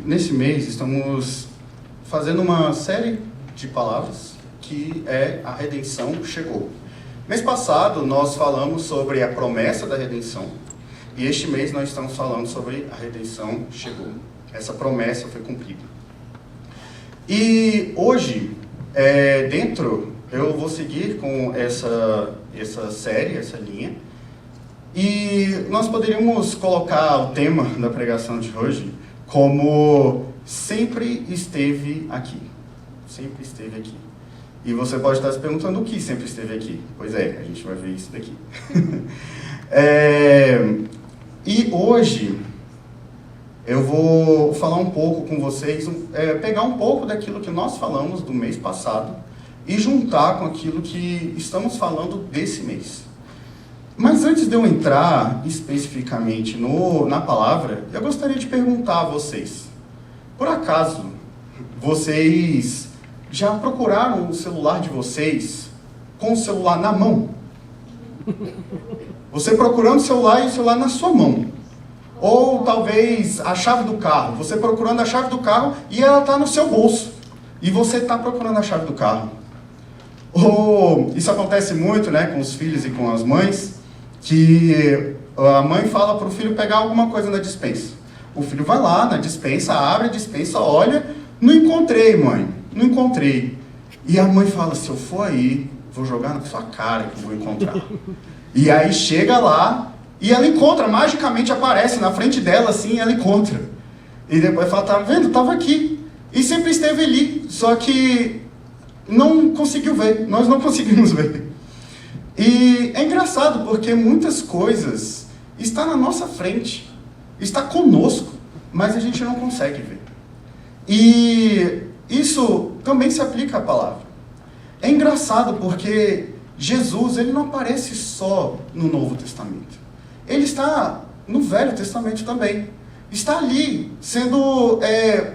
Nesse mês, estamos fazendo uma série de palavras que é a redenção chegou. Mês passado, nós falamos sobre a promessa da redenção. E este mês nós estamos falando sobre a redenção chegou. Essa promessa foi cumprida. E hoje, eu vou seguir com essa série, essa linha. E nós poderíamos colocar o tema da pregação de hoje como sempre esteve aqui. Sempre esteve aqui. E você pode estar se perguntando o que sempre esteve aqui. Pois é, a gente vai ver isso daqui. E hoje eu vou falar um pouco com vocês, pegar um pouco daquilo que nós falamos do mês passado e juntar com aquilo que estamos falando desse mês. Mas antes de eu entrar especificamente na palavra, eu gostaria de perguntar a vocês, por acaso, vocês já procuraram o celular de vocês com o celular na mão? Você procurando o celular e o celular na sua mão. Ou talvez a chave do carro. Você procurando a chave do carro e ela está no seu bolso. E você está procurando a chave do carro. Ou isso acontece muito, né, com os filhos e com as mães, que a mãe fala para o filho pegar alguma coisa na despensa. O filho vai lá na despensa, abre a despensa, olha, não encontrei, mãe, não encontrei. E a mãe fala, se eu for aí, vou jogar na sua cara que eu vou encontrar. E aí chega lá e ela encontra, magicamente aparece na frente dela assim, ela encontra. E depois fala, tá vendo, estava aqui. E sempre esteve ali, só que não conseguiu ver, nós não conseguimos ver. E é engraçado porque muitas coisas estão na nossa frente, está conosco, mas a gente não consegue ver. E isso também se aplica à palavra. É engraçado porque Jesus, ele não aparece só no Novo Testamento. Ele está no Velho Testamento também. Está ali, sendo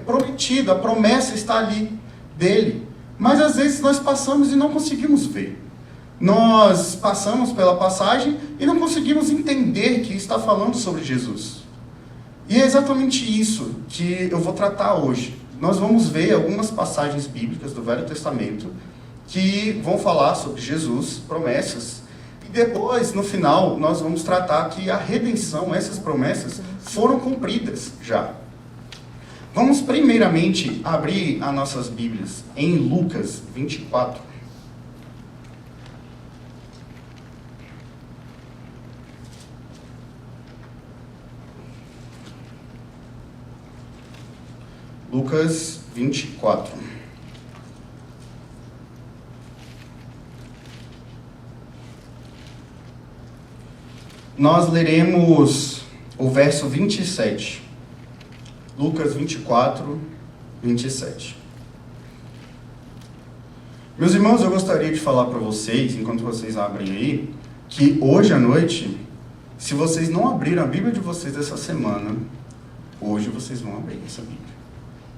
prometido, a promessa está ali dele. Mas às vezes nós passamos e não conseguimos ver. Nós passamos pela passagem e não conseguimos entender que está falando sobre Jesus. E é exatamente isso que eu vou tratar hoje. Nós vamos ver algumas passagens bíblicas do Velho Testamento que vão falar sobre Jesus, promessas, e depois, no final, nós vamos tratar que a redenção, essas promessas, foram cumpridas já. Vamos primeiramente abrir as nossas Bíblias em Lucas 24. Lucas 24. Nós leremos o verso 27. Lucas 24, 27. Meus irmãos, eu gostaria de falar para vocês, enquanto vocês abrem aí, que hoje à noite, se vocês não abriram a Bíblia de vocês essa semana, hoje vocês vão abrir essa Bíblia.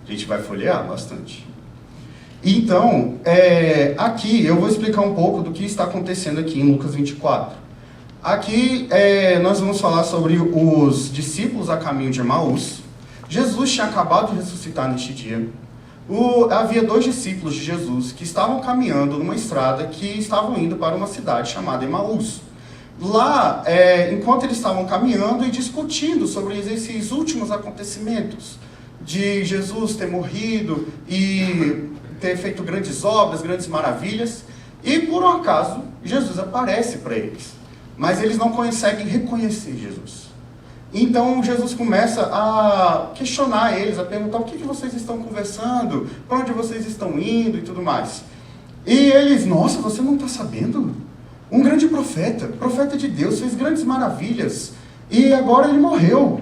A gente vai folhear bastante. Então, aqui eu vou explicar um pouco do que está acontecendo aqui em Lucas 24. Aqui nós vamos falar sobre os discípulos a caminho de Emaús. Jesus tinha acabado de ressuscitar neste dia. Havia 2 discípulos de Jesus que estavam caminhando numa estrada que estavam indo para uma cidade chamada Emaús. Lá, enquanto eles estavam caminhando e discutindo sobre esses últimos acontecimentos, de Jesus ter morrido e ter feito grandes obras, grandes maravilhas, e por um acaso, Jesus aparece para eles, mas eles não conseguem reconhecer Jesus. Então Jesus começa a questionar eles, a perguntar o que vocês estão conversando, para onde vocês estão indo e tudo mais. E eles, nossa, você não está sabendo? Um grande profeta de Deus, fez grandes maravilhas, e agora ele morreu.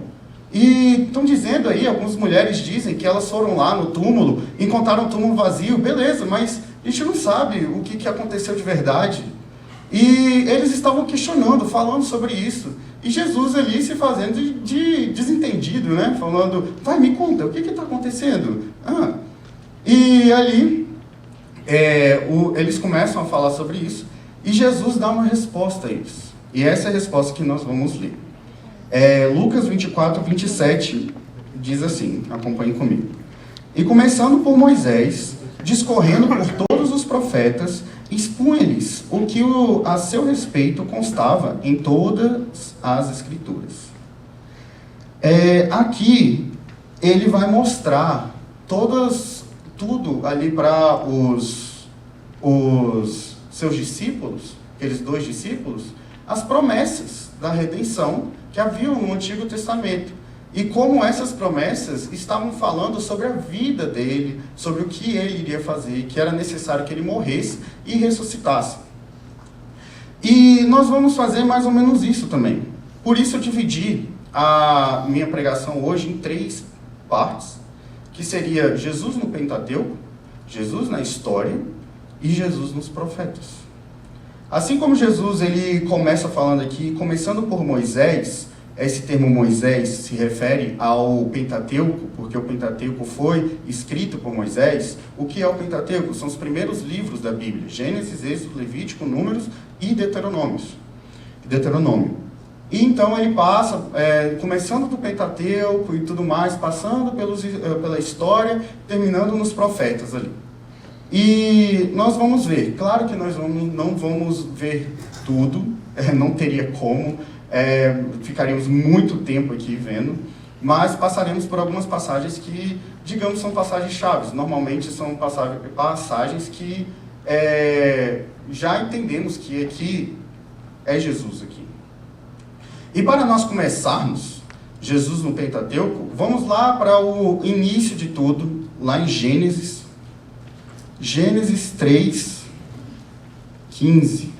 E estão dizendo aí, algumas mulheres dizem que elas foram lá no túmulo, encontraram o túmulo vazio, beleza, mas a gente não sabe o que aconteceu de verdade. E eles estavam questionando, falando sobre isso. E Jesus ali se fazendo de desentendido, né? Falando, vai, me conta, o que está acontecendo? E ali, eles começam a falar sobre isso, e Jesus dá uma resposta a eles. E essa é a resposta que nós vamos ler. Lucas 24, 27 diz assim, acompanhe comigo. E começando por Moisés, discorrendo por todos os profetas, expunha-lhes o que a seu respeito constava em todas as Escrituras. Aqui ele vai mostrar tudo ali para os seus discípulos, aqueles 2 discípulos, as promessas da redenção que haviam no Antigo Testamento. E como essas promessas estavam falando sobre a vida dele, sobre o que ele iria fazer, que era necessário que ele morresse e ressuscitasse. E nós vamos fazer mais ou menos isso também. Por isso eu dividi a minha pregação hoje em 3 partes, que seria Jesus no Pentateuco, Jesus na história e Jesus nos profetas. Assim como Jesus ele começa falando aqui, começando por Moisés. Esse termo Moisés se refere ao Pentateuco, porque o Pentateuco foi escrito por Moisés. O que é o Pentateuco? São os primeiros livros da Bíblia: Gênesis, Êxodo, Levítico, Números e Deuteronômio. E então ele passa, começando do Pentateuco e tudo mais, passando pela história, terminando nos profetas ali. E nós vamos ver, claro que nós não vamos ver tudo, não teria como, ficaríamos muito tempo aqui vendo, mas passaremos por algumas passagens que, digamos, são passagens chaves. Normalmente são passagens que já entendemos que aqui é Jesus aqui. E para nós começarmos Jesus no Pentateuco, vamos lá para o início de tudo, lá em Gênesis 3, 15.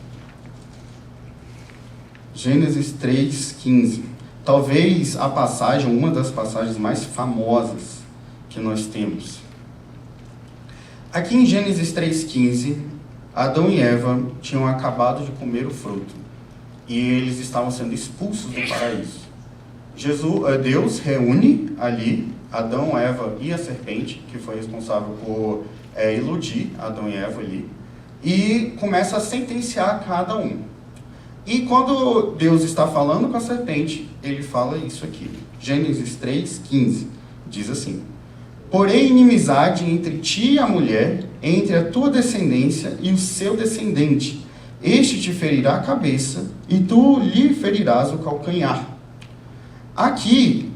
Gênesis 3, 15. Talvez a passagem, uma das passagens mais famosas que nós temos. Aqui em Gênesis 3, 15, Adão e Eva tinham acabado de comer o fruto. E eles estavam sendo expulsos do paraíso. Deus reúne ali Adão, Eva e a serpente, que foi responsável por iludir Adão e Eva ali, e começa a sentenciar cada um. E quando Deus está falando com a serpente, ele fala isso aqui. Gênesis 3, 15, diz assim: porém inimizade entre ti e a mulher, entre a tua descendência e o seu descendente. Este te ferirá a cabeça, e tu lhe ferirás o calcanhar. Aqui,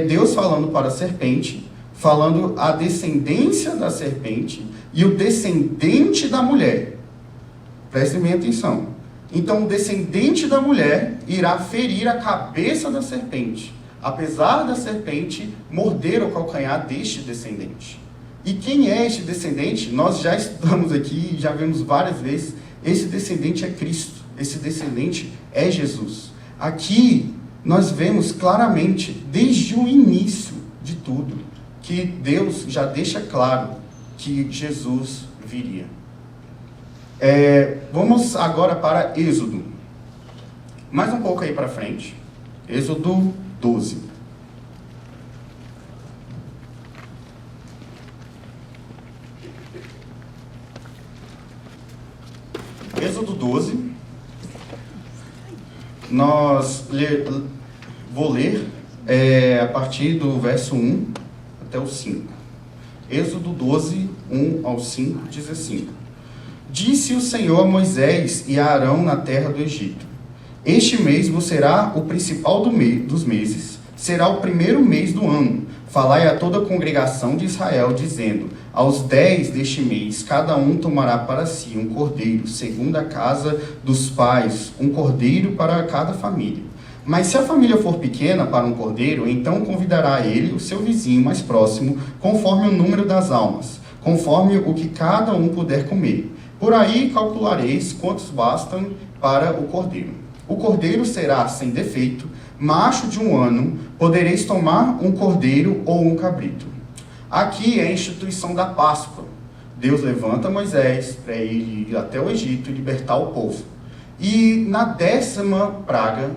Deus falando para a serpente, falando a descendência da serpente e o descendente da mulher. Prestem bem atenção. Então, o descendente da mulher irá ferir a cabeça da serpente, apesar da serpente morder o calcanhar deste descendente. E quem é este descendente? Nós já estudamos aqui, já vimos várias vezes, esse descendente é Cristo, esse descendente é Jesus. Aqui, nós vemos claramente, desde o início de tudo, que Deus já deixa claro que Jesus viria. Vamos agora para Êxodo. Mais um pouco aí para frente. Êxodo 12. Êxodo 12. Vou ler a partir do verso 1 até o 5. Êxodo 12, 1 ao 5, diz assim: disse o Senhor a Moisés e a Arão na terra do Egito: este mês vos será o principal dos meses, será o primeiro mês do ano. Falai a toda a congregação de Israel, dizendo: aos 10 deste mês, cada um tomará para si um cordeiro, segundo a casa dos pais, um cordeiro para cada família. Mas se a família for pequena para um cordeiro, então convidará ele o seu vizinho mais próximo, conforme o número das almas, conforme o que cada um puder comer. Por aí calculareis quantos bastam para o cordeiro. O cordeiro será sem defeito, macho de 1 ano, podereis tomar um cordeiro ou um cabrito. Aqui é a instituição da Páscoa. Deus levanta Moisés para ele ir até o Egito e libertar o povo. E na 10ª praga,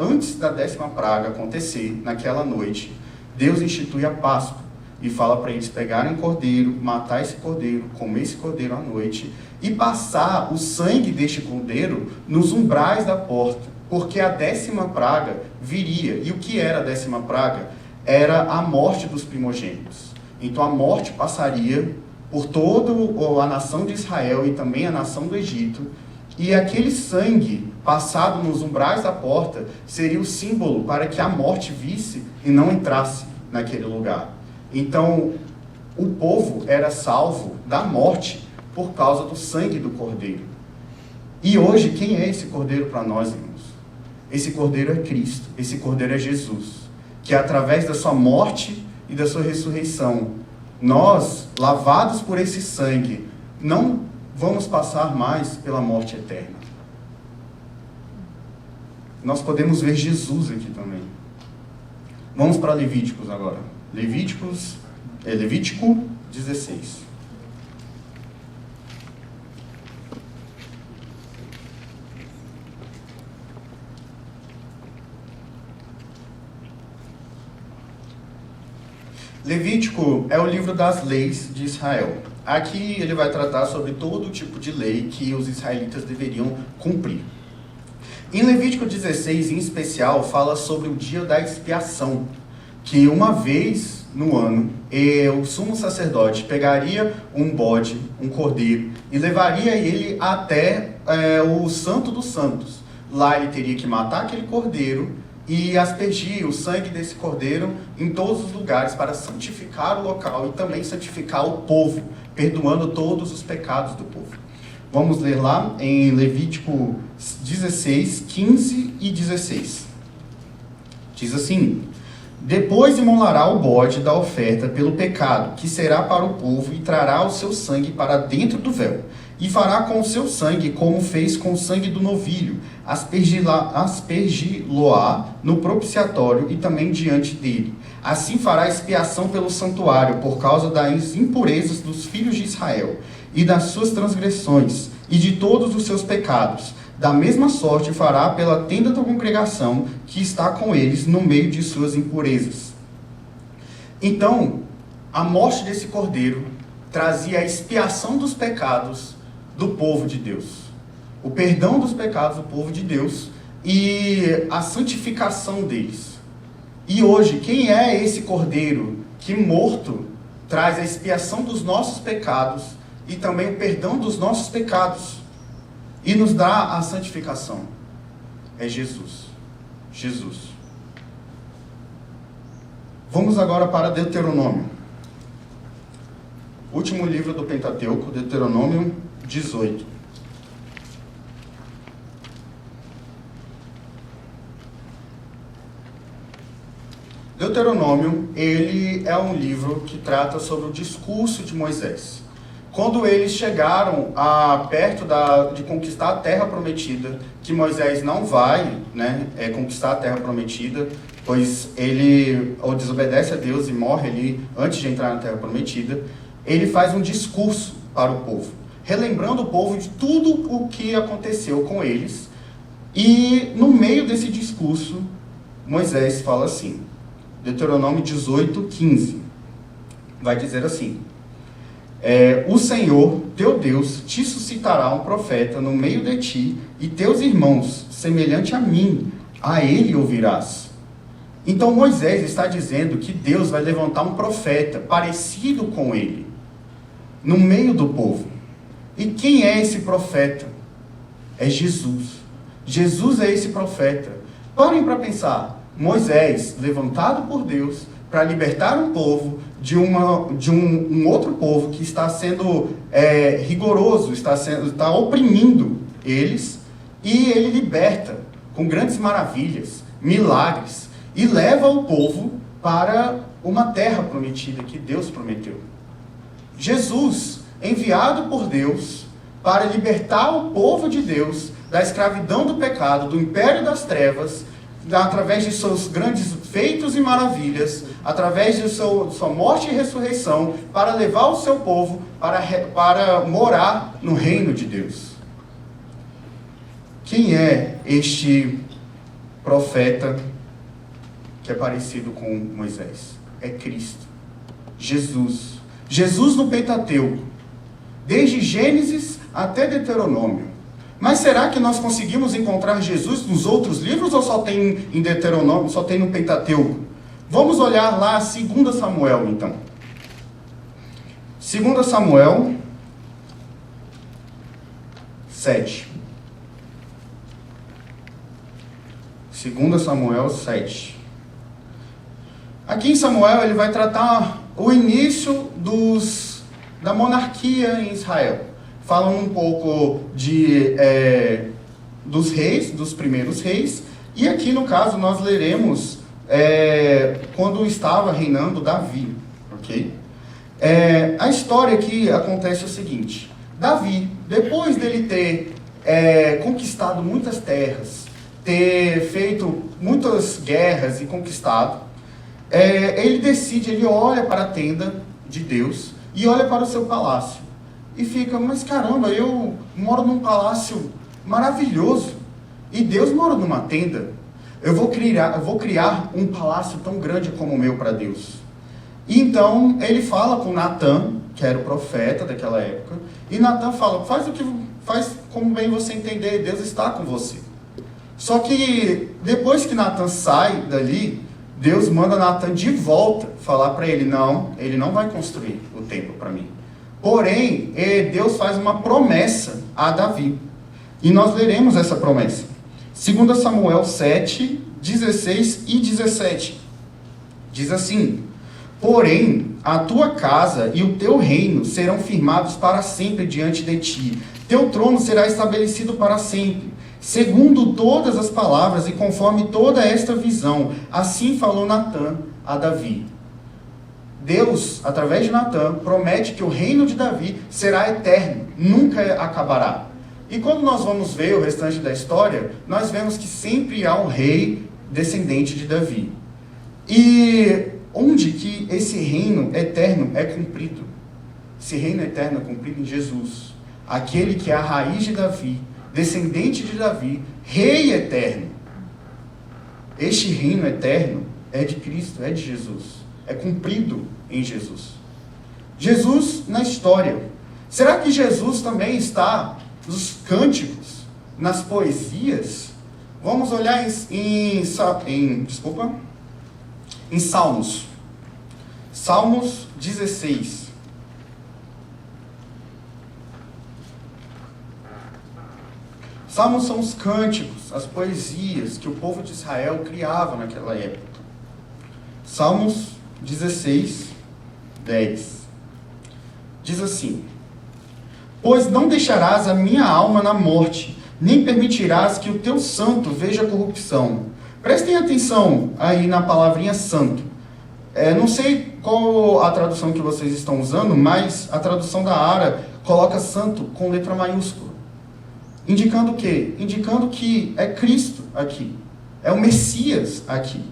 antes da 10ª praga acontecer, naquela noite, Deus institui a Páscoa e fala para eles pegarem cordeiro, matar esse cordeiro, comer esse cordeiro à noite e passar o sangue deste cordeiro nos umbrais da porta, porque a 10ª praga viria. E o que era a 10ª praga? Era a morte dos primogênitos. Então a morte passaria por toda a nação de Israel e também a nação do Egito, e aquele sangue passado nos umbrais da porta seria o símbolo para que a morte visse e não entrasse naquele lugar. Então, o povo era salvo da morte por causa do sangue do Cordeiro. E hoje, quem é esse Cordeiro para nós, irmãos? Esse Cordeiro é Cristo, esse Cordeiro é Jesus, que através da sua morte e da sua ressurreição, nós, lavados por esse sangue, não vamos passar mais pela morte eterna. Nós podemos ver Jesus aqui também. Vamos para Levíticos agora. Levítico 16. Levítico é o livro das leis de Israel. Aqui ele vai tratar sobre todo tipo de lei que os israelitas deveriam cumprir. Em Levítico 16, em especial, fala sobre o dia da expiação, que uma vez no ano, o sumo sacerdote pegaria um bode, um cordeiro, e levaria ele até o Santo dos Santos. Lá ele teria que matar aquele cordeiro e aspergir o sangue desse cordeiro em todos os lugares para santificar o local e também santificar o povo, perdoando todos os pecados do povo. Vamos ler lá em Levítico 16, 15 e 16. Diz assim: depois imolará o bode da oferta pelo pecado, que será para o povo, e trará o seu sangue para dentro do véu. E fará com o seu sangue como fez com o sangue do novilho, aspergi-lo-á no propiciatório e também diante dele. Assim fará expiação pelo santuário, por causa das impurezas dos filhos de Israel, e das suas transgressões, e de todos os seus pecados. Da mesma sorte fará pela tenda da congregação, que está com eles no meio de suas impurezas. Então, a morte desse cordeiro trazia a expiação dos pecados do povo de Deus, o perdão dos pecados do povo de Deus e a santificação deles. E hoje, quem é esse cordeiro que morto traz a expiação dos nossos pecados e também o perdão dos nossos pecados e nos dá a santificação? É Jesus. Jesus. Vamos agora para Deuteronômio. Último livro do Pentateuco, Deuteronômio 18. Deuteronômio, ele é um livro que trata sobre o discurso de Moisés. Quando eles chegaram perto de conquistar a terra prometida, que Moisés não vai conquistar a terra prometida, pois ele desobedece a Deus e morre ali antes de entrar na terra prometida, ele faz um discurso para o povo, relembrando o povo de tudo o que aconteceu com eles. E no meio desse discurso, Moisés fala assim, Deuteronômio 18, 15, vai dizer assim: o Senhor, teu Deus, te suscitará um profeta no meio de ti, e teus irmãos, semelhante a mim, a ele ouvirás. Então Moisés está dizendo que Deus vai levantar um profeta parecido com ele, no meio do povo. E quem é esse profeta? É Jesus. Jesus é esse profeta. Parem para pensar. Moisés, levantado por Deus para libertar um povo de um outro povo que está sendo rigoroso, está oprimindo eles, e ele liberta com grandes maravilhas, milagres, e leva o povo para uma terra prometida que Deus prometeu. Jesus, enviado por Deus para libertar o povo de Deus da escravidão do pecado, do império das trevas, através de seus grandes feitos e maravilhas, através de sua morte e ressurreição, para levar o seu povo para morar no reino de Deus. Quem é este profeta que é parecido com Moisés? É Cristo, Jesus. Jesus no Pentateuco, desde Gênesis até Deuteronômio, Mas será que nós conseguimos encontrar Jesus nos outros livros ou só tem em Deuteronômio, só tem no Pentateuco? Vamos olhar lá 2 Samuel, então. 2 Samuel 7. 2 Samuel 7. Aqui em Samuel ele vai tratar o início da monarquia em Israel. Falando um pouco dos reis, dos primeiros reis. E aqui no caso nós leremos quando estava reinando Davi. Ok? A história aqui acontece o seguinte. Davi, depois dele ter conquistado muitas terras, ter feito muitas guerras e conquistado, ele olha para a tenda de Deus e olha para o seu palácio. E fica, mas caramba, eu moro num palácio maravilhoso e Deus mora numa tenda. Eu vou criar um palácio tão grande como o meu para Deus. E então ele fala com Natã, que era o profeta daquela época, e Natã fala, faz como bem você entender, Deus está com você. Só que depois que Natã sai dali, Deus manda Natã de volta falar para ele, não, ele não vai construir o templo para mim. Porém, Deus faz uma promessa a Davi. E nós leremos essa promessa. 2 Samuel 7, 16 e 17. Diz assim, porém, a tua casa e o teu reino serão firmados para sempre diante de ti. Teu trono será estabelecido para sempre. Segundo todas as palavras e conforme toda esta visão, assim falou Natã a Davi. Deus, através de Natã, promete que o reino de Davi será eterno, nunca acabará. E quando nós vamos ver o restante da história, nós vemos que sempre há um rei descendente de Davi. E onde que esse reino eterno é cumprido? Esse reino eterno é cumprido em Jesus, aquele que é a raiz de Davi, descendente de Davi, rei eterno. Este reino eterno é de Cristo, é de Jesus. É cumprido em Jesus. Jesus na história. Será que Jesus também está nos cânticos, nas poesias? Vamos olhar em Salmos. Salmos 16. Salmos são os cânticos, as poesias que o povo de Israel criava naquela época. Salmos 16, 10. Diz assim, pois não deixarás a minha alma na morte, nem permitirás que o teu santo veja corrupção. Prestem atenção aí na palavrinha santo. Não sei qual a tradução que vocês estão usando, mas a tradução da Ara coloca santo com letra maiúscula. Indicando o quê? Indicando que é Cristo aqui. É o Messias aqui.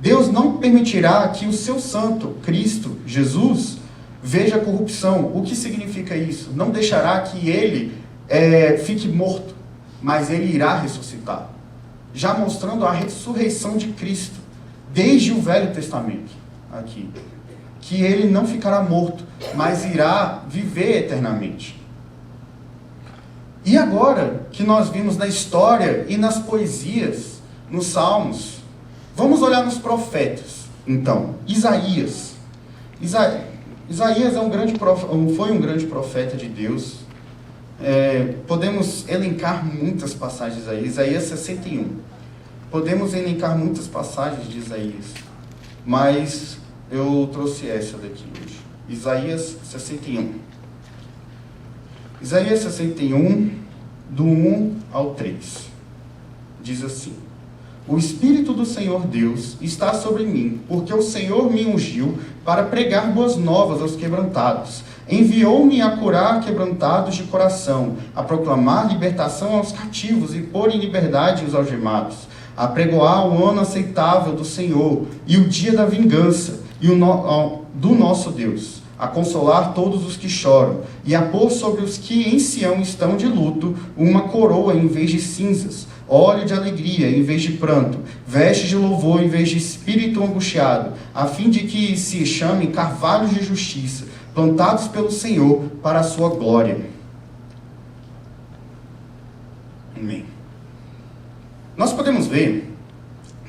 Deus não permitirá que o seu santo, Cristo, Jesus, veja corrupção. O que significa isso? Não deixará que ele fique morto, mas ele irá ressuscitar. Já mostrando a ressurreição de Cristo, desde o Velho Testamento, aqui. Que ele não ficará morto, mas irá viver eternamente. E agora que nós vimos na história e nas poesias, nos Salmos, vamos olhar nos profetas. Então, Isaías foi um grande profeta de Deus. Podemos elencar muitas passagens aí. Isaías 61. Podemos elencar muitas passagens de Isaías, mas eu trouxe essa daqui hoje. Isaías 61. Isaías 61, do 1 ao 3. Diz assim: o Espírito do Senhor Deus está sobre mim, porque o Senhor me ungiu para pregar boas novas aos quebrantados. Enviou-me a curar quebrantados de coração, a proclamar libertação aos cativos e pôr em liberdade os algemados, a pregoar o ano aceitável do Senhor e o dia da vingança do nosso Deus, a consolar todos os que choram e a pôr sobre os que em Sião estão de luto uma coroa em vez de cinzas, óleo de alegria em vez de pranto, vestes de louvor em vez de espírito angustiado, a fim de que se chamem carvalhos de justiça, plantados pelo Senhor para a sua glória. Amém. Nós podemos ver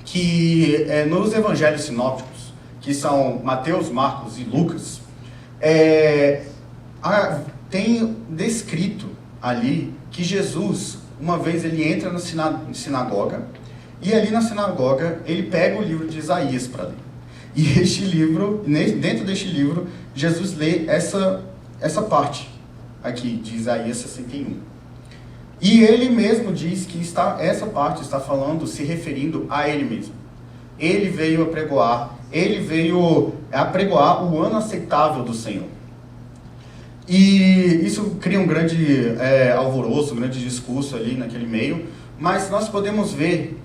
que nos evangelhos sinópticos, que são Mateus, Marcos e Lucas, tem descrito ali que Jesus, uma vez ele entra na sinagoga, e ali na sinagoga ele pega o livro de Isaías para ler. E este livro, dentro deste livro, Jesus lê essa parte aqui de Isaías 61. E ele mesmo diz que essa parte está falando, se referindo a ele mesmo. Ele veio apregoar o ano aceitável do Senhor. E isso cria um grande alvoroço, um grande discurso ali naquele meio, mas nós podemos ver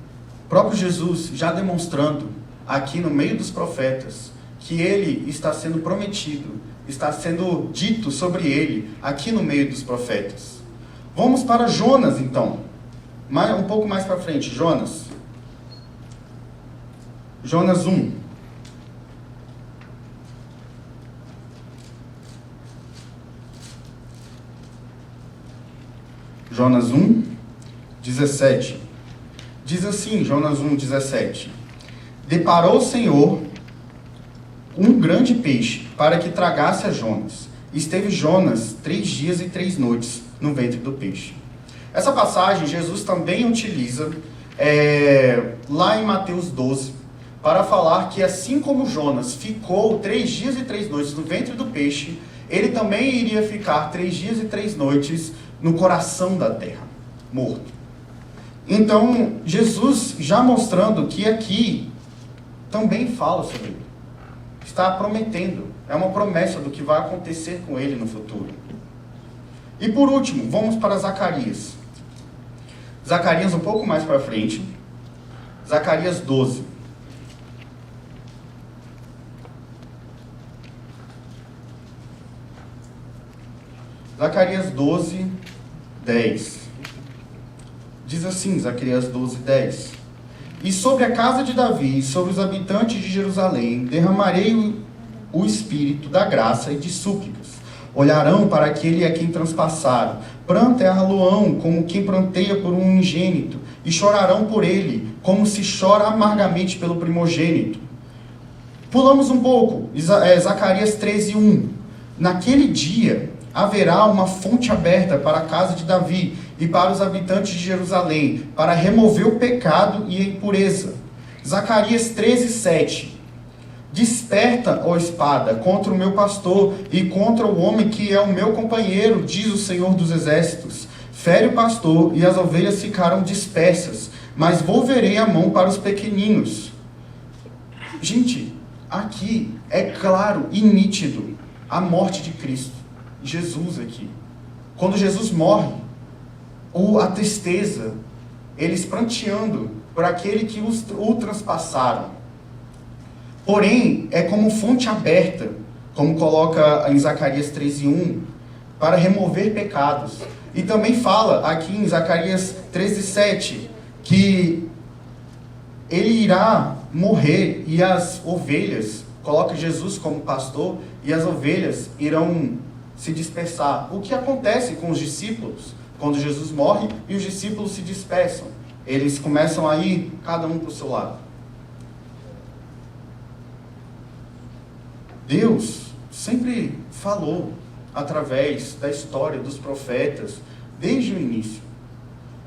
o próprio Jesus já demonstrando aqui no meio dos profetas que ele está sendo prometido, está sendo dito sobre ele aqui no meio dos profetas. Vamos para Jonas então, um pouco mais para frente. Jonas 1. Jonas 1, 17. Diz assim, Jonas 1, 17. Deparou o Senhor um grande peixe para que tragasse a Jonas. Esteve Jonas 3 dias e 3 noites no ventre do peixe. Essa passagem Jesus também utiliza lá em Mateus 12, para falar que assim como Jonas ficou 3 dias e 3 noites no ventre do peixe, ele também iria ficar 3 dias e 3 noites no coração da terra, morto. Então, Jesus já mostrando que aqui também fala sobre ele. Está prometendo, é uma promessa do que vai acontecer com ele no futuro. E por último, vamos para Zacarias. Zacarias um pouco mais para frente. Zacarias 12. Zacarias 12, 10. Diz assim, Zacarias 12, 10. E sobre a casa de Davi, e sobre os habitantes de Jerusalém, derramarei o espírito da graça e de súplicas. Olharão para aquele a quem transpassaram, pranteá-lo-ão como quem pranteia por um unigênito, e chorarão por ele, como se chora amargamente pelo primogênito. Pulamos um pouco, Zacarias 13, 1. Naquele dia haverá uma fonte aberta para a casa de Davi e para os habitantes de Jerusalém, para remover o pecado e a impureza. Zacarias 13, 7. Desperta, ó espada, contra o meu pastor e contra o homem que é o meu companheiro, diz o Senhor dos Exércitos. Fere o pastor e as ovelhas ficaram dispersas, mas volverei a mão para os pequeninos. Gente, aqui é claro e nítido a morte de Cristo. Jesus aqui. Quando Jesus morre, a tristeza, eles pranteando por aquele que o transpassaram. Porém, é como fonte aberta, como coloca em Zacarias 13:1, para remover pecados. E também fala aqui em Zacarias 13:7, que ele irá morrer e as ovelhas, coloca Jesus como pastor, e as ovelhas irão se dispersar. O que acontece com os discípulos quando Jesus morre e os discípulos se dispersam? Eles começam a ir, cada um para o seu lado. Deus sempre falou através da história dos profetas, desde o início.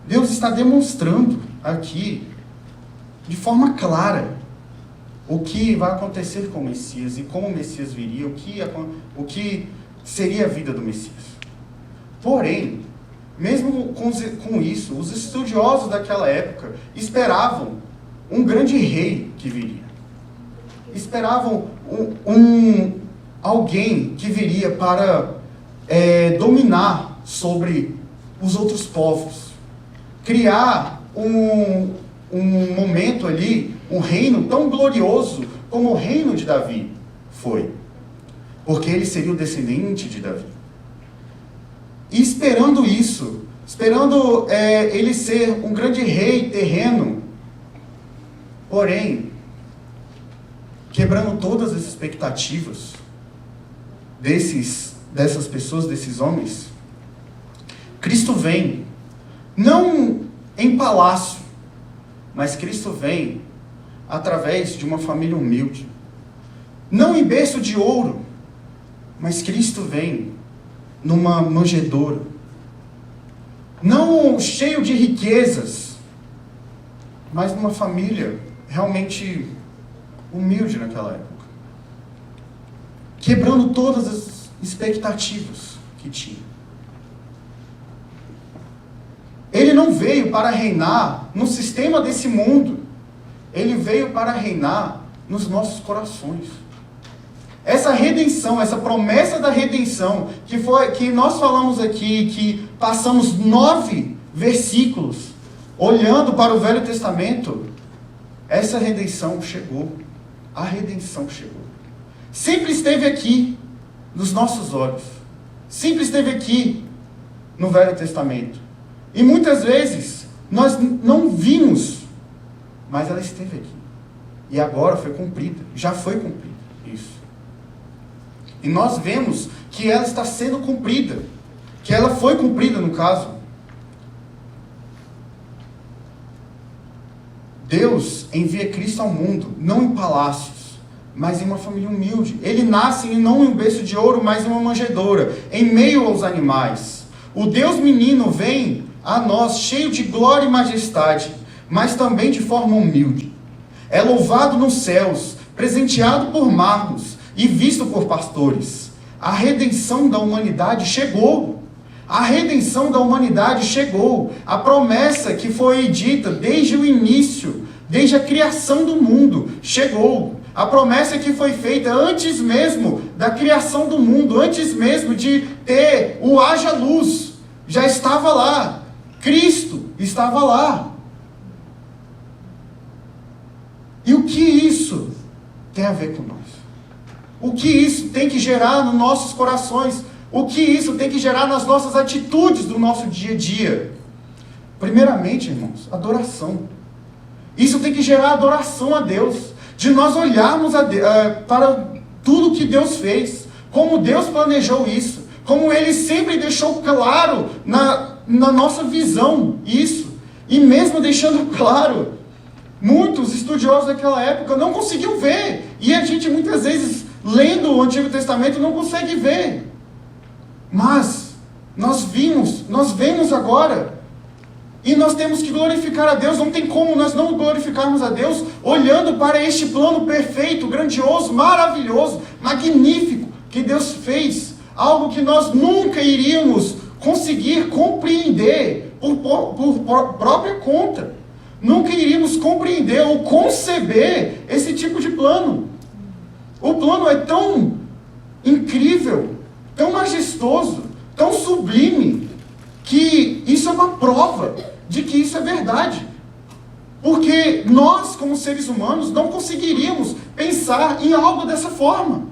Deus está demonstrando aqui, de forma clara, o que vai acontecer com o Messias e como o Messias viria, o que seria a vida do Messias. Porém, mesmo com isso, os estudiosos daquela época esperavam um grande rei que viria. Esperavam alguém que viria para dominar sobre os outros povos. Criar um momento ali, um reino tão glorioso como o reino de Davi foi. Porque ele seria o descendente de Davi. E esperando isso, esperando ele ser um grande rei terreno, porém, quebrando todas as expectativas dessas pessoas, desses homens, Cristo vem, não em palácio, mas Cristo vem através de uma família humilde. Não em berço de ouro, mas Cristo vem numa manjedoura. Não cheio de riquezas, mas numa família realmente humilde naquela época. Quebrando todas as expectativas que tinha. Ele não veio para reinar no sistema desse mundo. Ele veio para reinar nos nossos corações. Essa redenção, essa promessa da redenção, que nós falamos aqui, que passamos 9 versículos, olhando para o Velho Testamento, essa redenção chegou. A redenção chegou. Sempre esteve aqui, nos nossos olhos. Sempre esteve aqui, no Velho Testamento. E muitas vezes, nós não vimos, mas ela esteve aqui. E agora foi cumprida. Já foi cumprida. Isso. E nós vemos que ela está sendo cumprida. Que ela foi cumprida, no caso. Deus envia Cristo ao mundo, não em palácios, mas em uma família humilde. Ele nasce não em um berço de ouro, mas em uma manjedoura, em meio aos animais. O Deus menino vem a nós cheio de glória e majestade, mas também de forma humilde. É louvado nos céus, presenteado por magos e visto por pastores. A redenção da humanidade chegou. A redenção da humanidade chegou. A promessa que foi dita desde o início, desde a criação do mundo, chegou. A promessa que foi feita antes mesmo da criação do mundo, antes mesmo de ter o haja luz, já estava lá. Cristo estava lá. E o que isso tem a ver com nós? O que isso tem que gerar nos nossos corações? O que isso tem que gerar nas nossas atitudes do nosso dia a dia? Primeiramente, irmãos, adoração. Isso tem que gerar adoração a Deus. De nós olharmos para tudo que Deus fez. Como Deus planejou isso. Como Ele sempre deixou claro na nossa visão isso. E mesmo deixando claro, muitos estudiosos daquela época não conseguiam ver. E a gente muitas vezes, lendo o Antigo Testamento, não consegue ver. Mas nós vemos agora, e nós temos que glorificar a Deus. Não tem como nós não glorificarmos a Deus olhando para este plano perfeito, grandioso, maravilhoso, magnífico que Deus fez. Algo que nós nunca iríamos conseguir compreender por própria conta. Nunca iríamos compreender ou conceber esse tipo de plano. O plano é tão incrível, tão majestoso, tão sublime, que isso é uma prova de que isso é verdade. Porque nós, como seres humanos, não conseguiríamos pensar em algo dessa forma.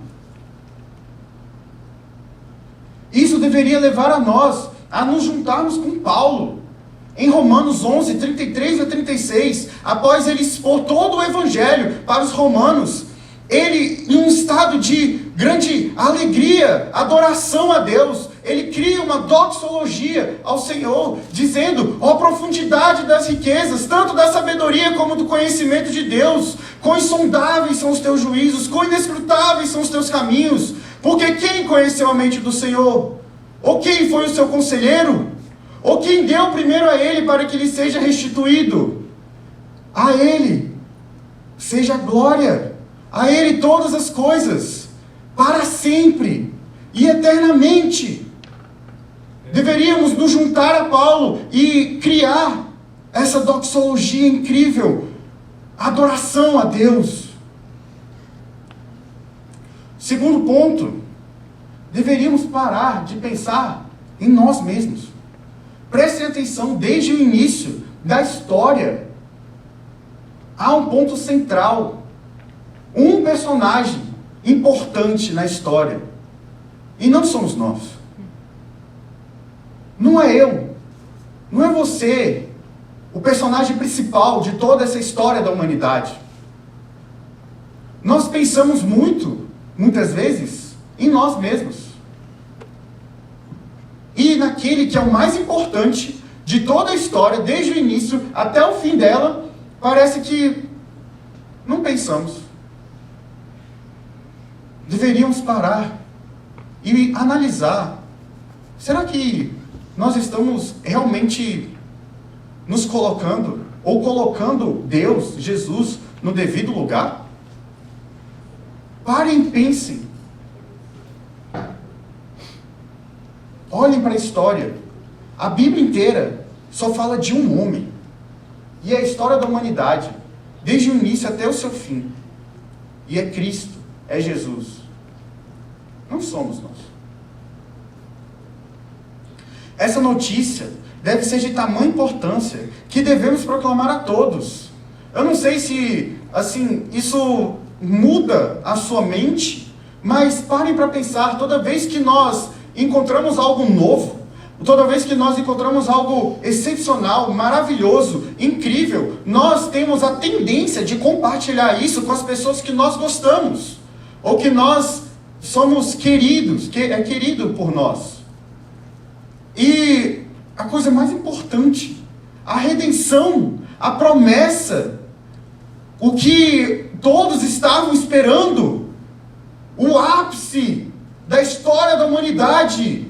Isso deveria levar a nós a nos juntarmos com Paulo. Em Romanos 11, 33 a 36, após ele expor todo o Evangelho para os romanos, ele, em um estado de grande alegria, adoração a Deus, ele cria uma doxologia ao Senhor, dizendo: ó profundidade das riquezas, tanto da sabedoria como do conhecimento de Deus, quão insondáveis são os teus juízos, quão inescrutáveis são os teus caminhos, porque quem conheceu a mente do Senhor? Ou quem foi o seu conselheiro? Ou quem deu primeiro a ele para que lhe seja restituído? A ele seja a glória, a ele todas as coisas, para sempre e eternamente. Deveríamos nos juntar a Paulo e criar essa doxologia incrível, adoração a Deus. Segundo ponto, deveríamos parar de pensar em nós mesmos. Prestem atenção, desde o início da história, há um ponto central, um personagem importante na história, e não somos nós. Não é eu, não é você, o personagem principal de toda essa história da humanidade. Nós pensamos muitas vezes, em nós mesmos. E naquele que é o mais importante de toda a história, desde o início até o fim dela, parece que não pensamos. Deveríamos parar e analisar. Será que nós estamos realmente nos colocando, ou colocando Deus, Jesus, no devido lugar? Parem e pensem. Olhem para a história. A Bíblia inteira só fala de um homem. E é a história da humanidade, desde o início até o seu fim. E é Cristo, é Jesus. Não somos nós. Essa notícia deve ser de tamanha importância que devemos proclamar a todos. Eu não sei se, assim, isso muda a sua mente, mas parem para pensar, toda vez que nós encontramos algo novo, toda vez que nós encontramos algo excepcional, maravilhoso, incrível, nós temos a tendência de compartilhar isso com as pessoas que nós gostamos, ou que nós somos queridos, que é querido por nós. E a coisa mais importante, a redenção, a promessa, o que todos estavam esperando, o ápice da história da humanidade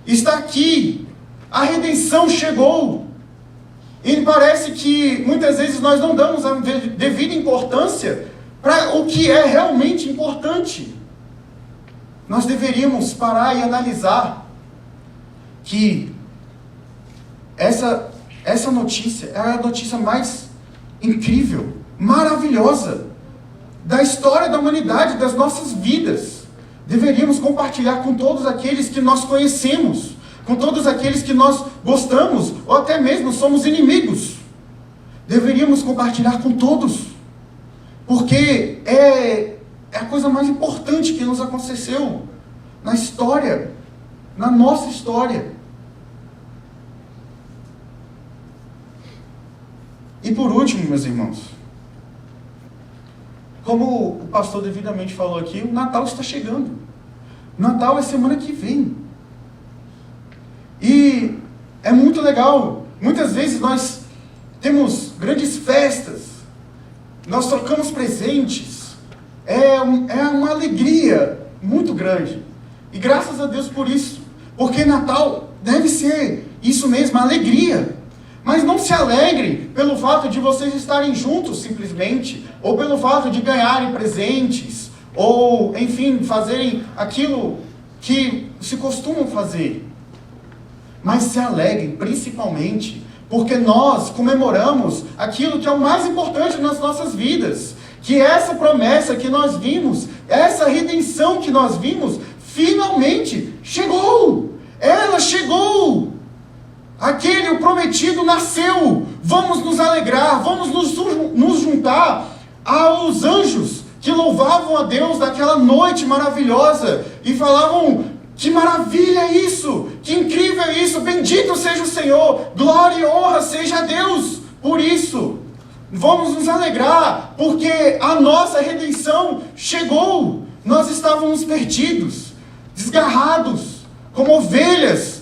está aqui. A redenção chegou. E parece que muitas vezes nós não damos a devida importância para o que é realmente importante. Nós deveríamos parar e analisar que essa notícia é a notícia mais incrível, maravilhosa da história da humanidade, das nossas vidas. Deveríamos compartilhar com todos aqueles que nós conhecemos, com todos aqueles que nós gostamos, ou até mesmo somos inimigos. Deveríamos compartilhar com todos, porque é a coisa mais importante que nos aconteceu na história, na nossa história. E por último, meus irmãos, como o pastor devidamente falou aqui, o Natal está chegando. O Natal é semana que vem. E é muito legal. Muitas vezes nós temos grandes festas, nós trocamos presentes. É uma alegria muito grande. E graças a Deus por isso. Porque Natal deve ser isso mesmo, alegria. Mas não se alegrem pelo fato de vocês estarem juntos simplesmente, ou pelo fato de ganharem presentes, ou, enfim, fazerem aquilo que se costumam fazer. Mas se alegrem principalmente porque nós comemoramos aquilo que é o mais importante nas nossas vidas, que essa promessa que nós vimos, essa redenção que nós vimos, finalmente chegou. Ela chegou. Aquele, o prometido, nasceu. Vamos nos alegrar, vamos nos juntar aos anjos que louvavam a Deus naquela noite maravilhosa e falavam: que maravilha é isso, que incrível é isso, bendito seja o Senhor, glória e honra seja a Deus. Por isso, vamos nos alegrar, porque a nossa redenção chegou. Nós estávamos perdidos, desgarrados, como ovelhas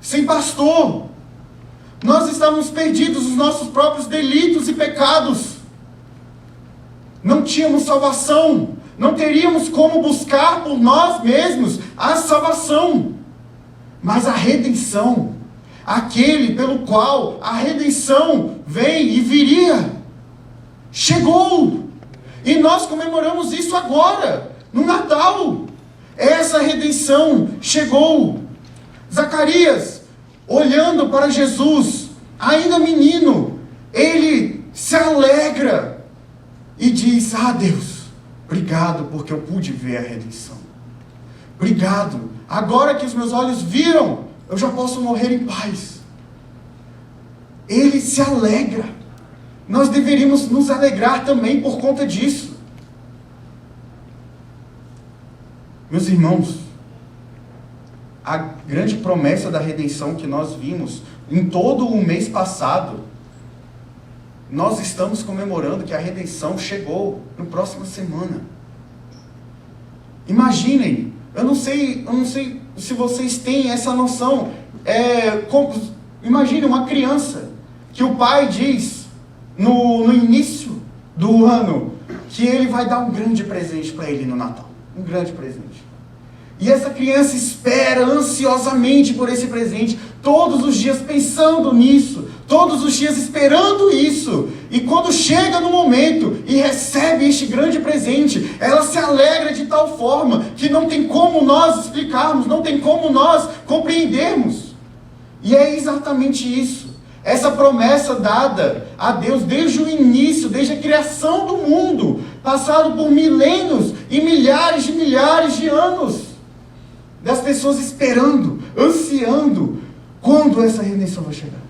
sem pastor. Nós estávamos perdidos nos nossos próprios delitos e pecados. Não tínhamos salvação. Não teríamos como buscar por nós mesmos a salvação. Mas a redenção, aquele pelo qual a redenção vem e viria, chegou. E nós comemoramos isso agora, no Natal. Essa redenção chegou. Zacarias, olhando para Jesus, ainda menino, ele se alegra e diz: ah, Deus, obrigado porque eu pude ver a redenção. Obrigado, agora que os meus olhos viram, eu já posso morrer em paz. Ele se alegra. Nós deveríamos nos alegrar também por conta disso. Meus irmãos, a grande promessa da redenção que nós vimos em todo o mês passado, nós estamos comemorando que a redenção chegou na próxima semana. Imaginem, eu não sei se vocês têm essa noção, Imagine uma criança que o pai diz no início do ano que ele vai dar um grande presente para ele no Natal. Um grande presente. E essa criança espera ansiosamente por esse presente, todos os dias pensando nisso, todos os dias esperando isso. E quando chega no momento e recebe este grande presente, ela se alegra de tal forma que não tem como nós explicarmos, não tem como nós compreendermos. E é exatamente isso. Essa promessa dada a Deus desde o início, desde a criação do mundo, passado por milênios e milhares de anos, das pessoas esperando, ansiando, quando essa redenção vai chegar?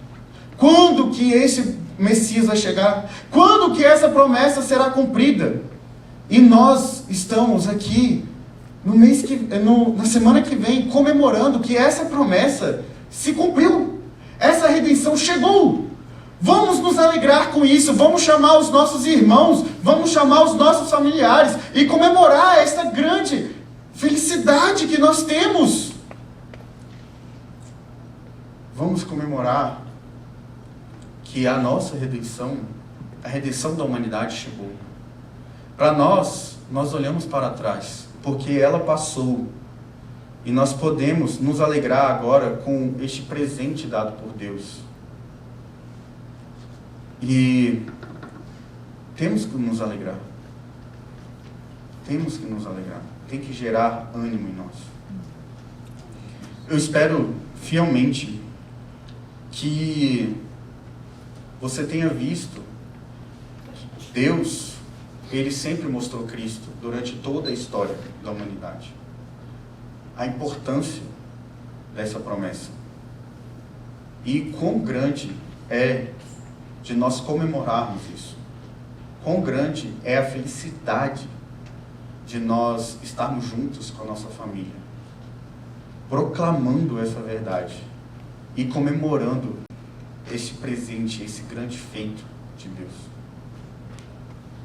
Quando que esse Messias vai chegar? Quando que essa promessa será cumprida? E nós estamos aqui, na semana que vem, comemorando que essa promessa se cumpriu. Essa redenção chegou. Vamos nos alegrar com isso, vamos chamar os nossos irmãos, vamos chamar os nossos familiares e comemorar esta grande felicidade que nós temos. Vamos comemorar que a nossa redenção, a redenção da humanidade chegou. Para nós olhamos para trás, porque ela passou. E nós podemos nos alegrar agora com este presente dado por Deus. E temos que nos alegrar. Temos que nos alegrar. Tem que gerar ânimo em nós. Eu espero fielmente que você tenha visto Deus, Ele sempre mostrou Cristo durante toda a história da humanidade. A importância dessa promessa. E quão grande é de nós comemorarmos isso. Quão grande é a felicidade de nós estarmos juntos com a nossa família, proclamando essa verdade e comemorando esse presente, esse grande feito de Deus.